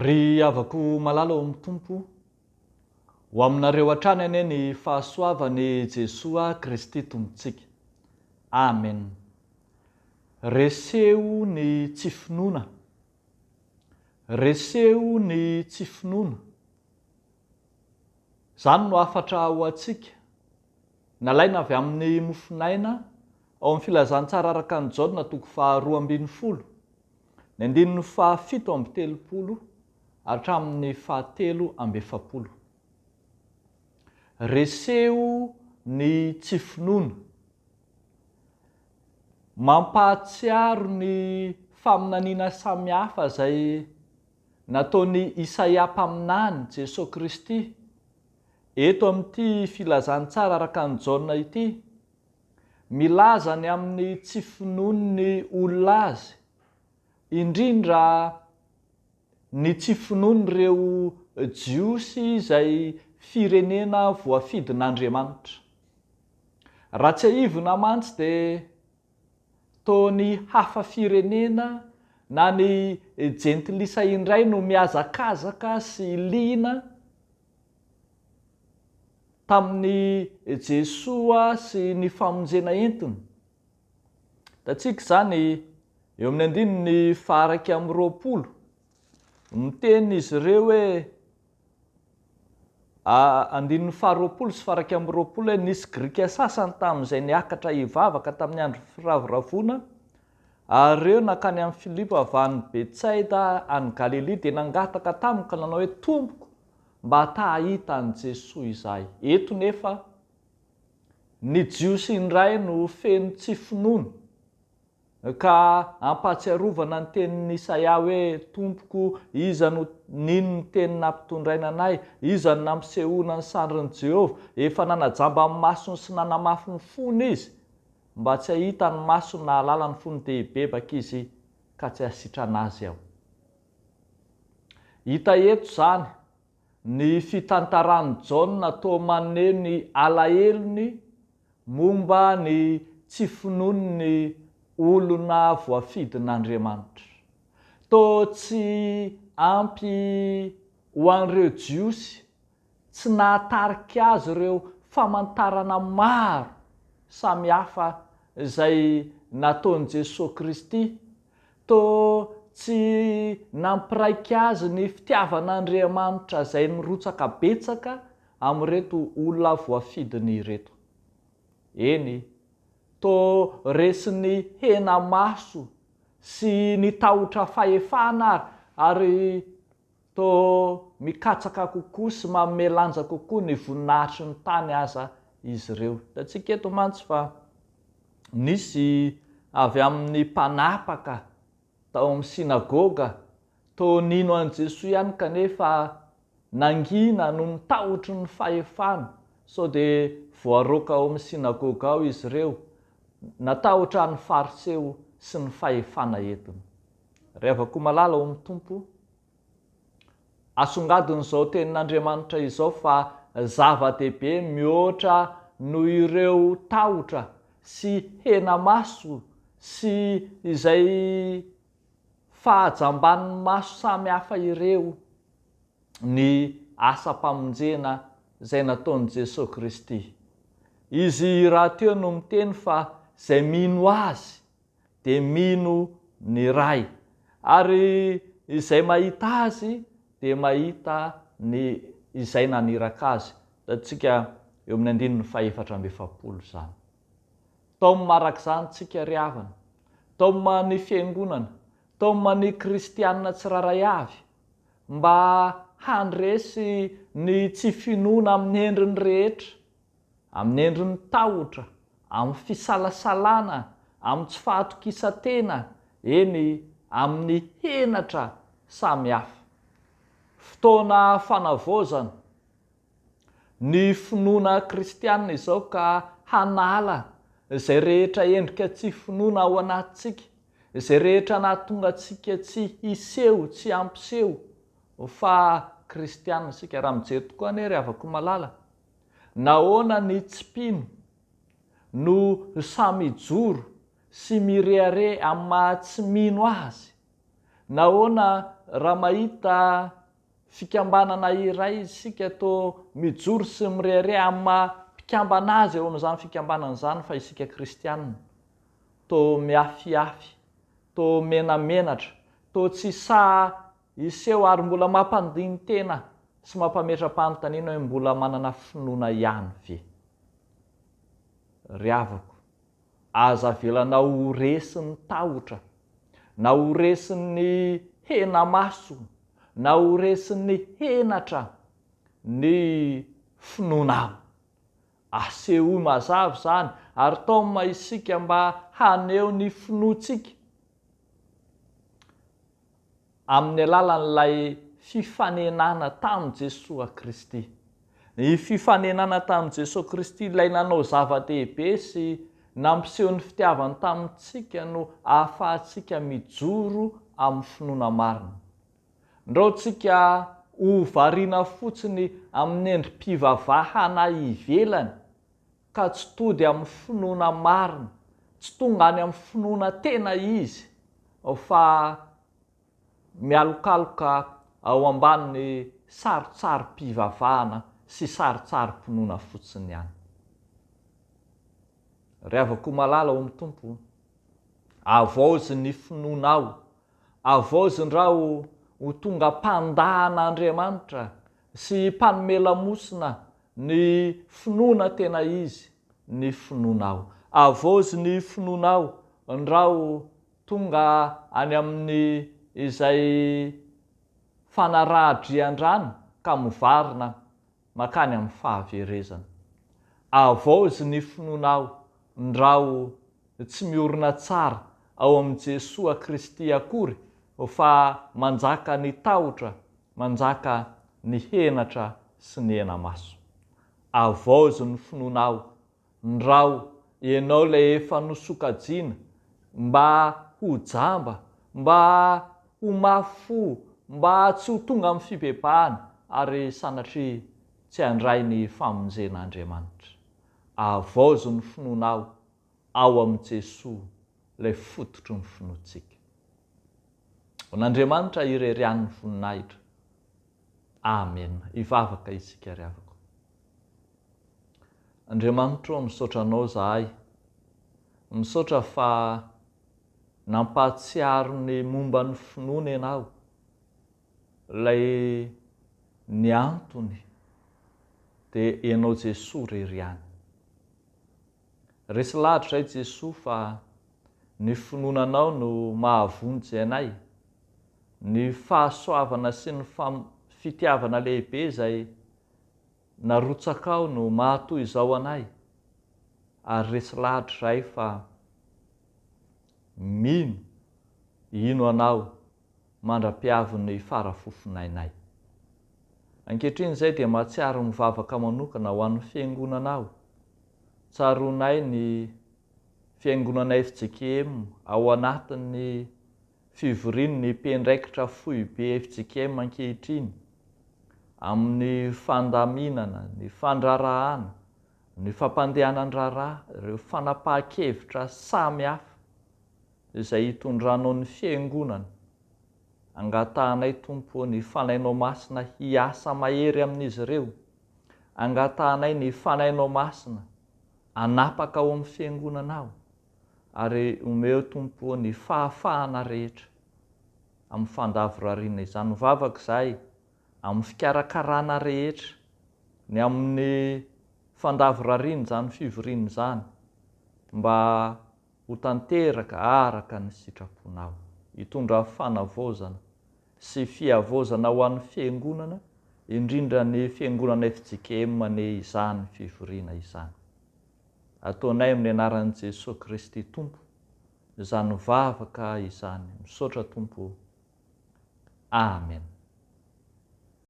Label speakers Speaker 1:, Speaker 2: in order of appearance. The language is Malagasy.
Speaker 1: Ry avako malala ao amin'ny tompo ho aminareo hatrany ane ny fahasoavany Jesoa Kristy tompontsika. Amen. Reseo ny tsy finoana. Reseo ny tsy finoana. Zany no afatra ho antsika. Nalaina avy amin'ny mofinaina ao amin'ny filazantsara araka ny Jaona toko faha 12, ny 17:30 hatramin'ny 7:70. Reseo ny tsy finoana. Mampahatsiaro ny faminaniana samihafa izay nataony Isaia mpaminany Jesosy Kristy eto amin'ity filazantsara araka ny Jaona ity, milaza ny amin'ny tsy finoan'ny olona azy, indrindra ny tsy finoan'ireo jiosy izay firenena voafidin'Andriamanitra. Raha tsy haivina mantsy dia toa ny hafa firenena na ny jentilisa indray no mihazakazaka sy liana tamin'ny Jesoa sy ny famonjena entiny. Tatsika zany eo amin'ny 120 miteny izy ireo hoe 120 sy 120 hoe nisy Grika sasany tamin'izay niakatra hivavaka tamin'ny andro firavoravoana, ary ireo nakany amin'ny Filipo avy any Betsaida any Galilea dia nangataka taminy ka nanao hoe tompoko mba tahita an Jesoa izahay. Eto nefa ny jiosy indray no feno tsy finoana ka ampatsiarovana ny tenin'ny Isaia hoe tompoko, iza no nino ny teny nampitondraina anay, iza no nampisehoana ny sandrin'i Jehova, efa nanajamba amin'ny masony sy nanamafy ny fony izy mba tsy hahita ny masony na halala ny fony dia hibebaka izy ka tsy hasitrana azy aho. Hita eto zany ny fitantaran'i Jaona toa maneho ny alahelony momba ny tsy finoan'ny olona voafidin'Andriamanitra. Toa tsy ampy ho an'ireo jiosy, tsy nahatarika azy ireo famantarana maro samihafa izay nataon'i Jesosy Kristy. Toa tsy nampiraika azy ny fitiavan'Andriamanitra izay nirotsaka betsaka amin'ireto olona voafidiny ireto. Eny, toa resiny hena maso sy ny tahotra fahefana ary toa mikatsaka kokoa sy manome lanja kokoa ny voninahitry ny tany aza izy ireo. Tatsika eto mantsy fa nisy avy amin'ny mpanapaka tao amin'ny sinagoga toa nino an Jesoa ihany kanefa nangina no nitahotry ny fahefana, sao dia voaroaka ao amin'ny sinagoga ao izy ireo, natahotra ny fariseo sy ny fahefana entiny. Revako malala ao amin'ny tompo, asongadiny izao tenin'Andriamanitra izao fa zava-dehibe mihoatra noho ireo tahotra sy hena maso sy izay fahajamban'ny maso samihafa ireo ny asa-pamonjena izay nataon'i Jesosy Kristy. Izy raha teo no miteny fa izay mino azy dia mino ny Ray, ary izay mahita azy dia mahita ny izay naniraka azy. Tatsika eo amin'ny 1:470 zany. Taoma araka izany tsika ry havana, taoma ny fiangonana, taoma ny kristianina tsiraray avy, mba handresy ny tsy finoana amin'ny endriny rehetra, amin'ny endriny tahotra, amin'ny fisalasalana, amin'ny tsy fahatokisa-tena, eny amin'ny henatra samihafa. Fotoana fanavaozana ny finoana kristianina izao ka hanala izay rehetra endrika tsy finoana ao anatintsika, izay rehetra nahatonga antsika tsy hiseho, tsy ampiseho fa kristianina isika. Raha mijery tokoa anie ry havako malala, nahoana ny tsipino no samy joro sy mirehare amin'ny maha tsy mino azy, nahoana raha mahita fikambanana iray isika to mijoro sy mirehare amin'ny mpikambana azy eo amin'izany fikambanana izany fa isika kristianina to miafiafy to menamenatra to tsy sa iseho ary mbola mampandiny tena sy mampametra-panontaniana hoe mbola manana finoana ihany ve. Ry havako, aza velana ho resin'ny tahotra, na ho resin'ny hena maso, na ho resin'ny henatra ny finoanao. Aseho mazava zany ary tao isika mba haneho ny finoantsika amin'ny alalan'ilay fifanenana tamin'i Jesosy Kristy. Ny fifanenana tamin'i Jesosy Kristy ilay nanao zava-dehibe sy nampiseho ny fitiavany tamintsika no ahafahantsika mijoro amin'ny finoana marina. Ndreo tsika ho variana fotsiny amin'ny endrim-pivavahana ivelany ka tsy tody amin'ny finoana marina, tsy tonga any amin'ny finoana tena izy, fa mialokaloka ao ambanin'ny sarotsarom-pivavahana sy sarotsarom-pinoana fotsiny ihany. Ry havako malala ao amin'ny Tompo, avozy ny finoanao, avozy ndrao ho tonga mpandahan'Andriamanitra sy mpanome lamosina ny finoana tena izy, ny finoanao. Avozy ny finoanao ndrao tonga any amin'ny izay fanarahadrian-drano ka mivarina makany amin'ny fahaverezana. Avozy ny finoanao ndrao tsy miorina tsara ao amin'i Jesosy Kristy akory fa manjaka ny tahotra, manjaka ny henatra sy ny hena maso. Avozy ny finoanao ndrao ianao ilay efa nosokajiana mba ho jamba, mba ho mafy, mba tsy ho tonga amin'ny fibebahana ary sanatria tsy handray ny famonjen'Andriamanitra. Avozy ny finoanao ao amin'i Jesosy ilay fototry ny finoantsika. N'Andriamanitra irerian'ny voninahitra. Amen. Ivavaka isika ry havako. Andriamanitra, misaotra anao zahay, misaotra fa nampahatsiaro ny momba ny finoana ianao, ilay ny antony dia ianao Jesosy reriany. Resy lahatra izay Jesosy fa ny finoananao no mahavonjy anay, ny fahasoavana sy ny fitiavana lehibe izay narotsakao no mahatoy izao anay. Ary resy lahatra izay fa ino anao mandra-piavy farafofonainay. Ankehitriny izay dia mahatsiaro mivavaka manokana ho an'ny fiangonanao. Tsaronay ny fiangonanay FJKM ao anatin'ny fivorian'ny mpiandraikitra foibe FJKM ankehitriny, amin'ny fandaminana, ny fandrarahana, ny fampandehanan-draharaha, ireo fanapahan-kevitra samy hafa izay hitondranao ny fiangonana. Angatahanay Tompo ny fanainao masina hiasa mahery amin'izy ireo. Angatahanay ny fanainao masina anapaka ao amin'ny fiangonanao ary omeo Tompo ny fahafahana rehetra amin'ny fandavorariana izany. Mivavaka izahay amin'ny fikarakarana rehetra, ny amin'ny fandavorariana izany fivoriana izany, mba ho tanteraka araka ny sitraponao, hitondra fanavozana sy fiavozana ho an'ny fiangonana, indrindra ny fiangonana FJKM izany fivoriana izany. Ataonay amin'ny anaran'i Jesosy Kristy Tompo izany mivavaka izany. Misaotra Tompo. Amen.